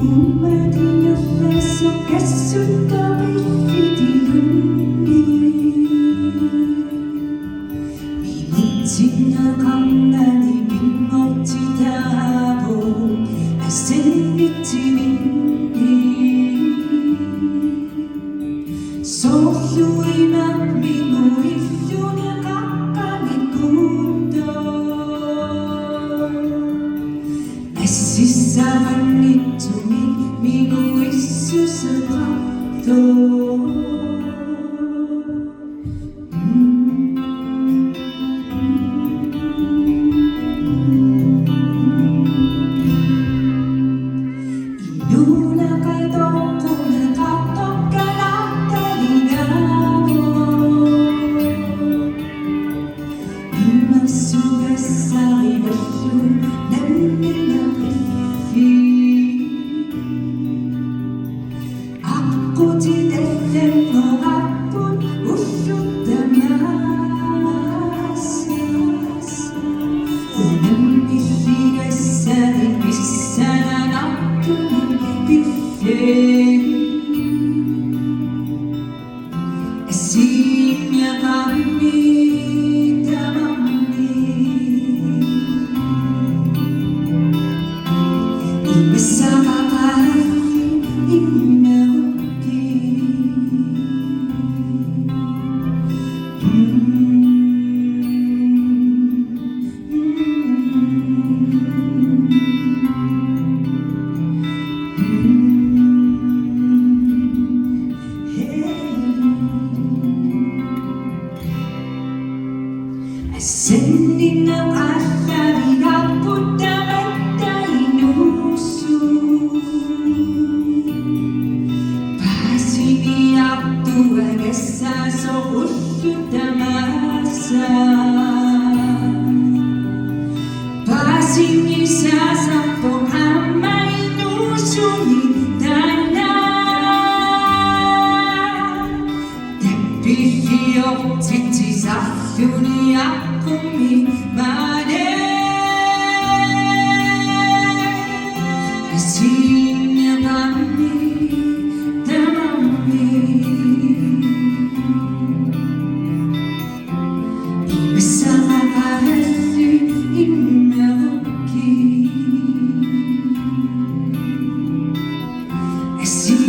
Uma minha festa que suda 미치나 강난이 빈먹지다고 아생이지니 소유이만 미고이 슈냐 가까니 군도 에시사만 니투니 미고이 수스가도 Sending ng asari hapot dapat inuso Pasiniyak tuwagas sa sokusyo tamasa Pasinisa sa pangama inuso ni Dana Dagpihiyok titizasyo niya kumi mane asinya kami damami bersama hari imauki asinya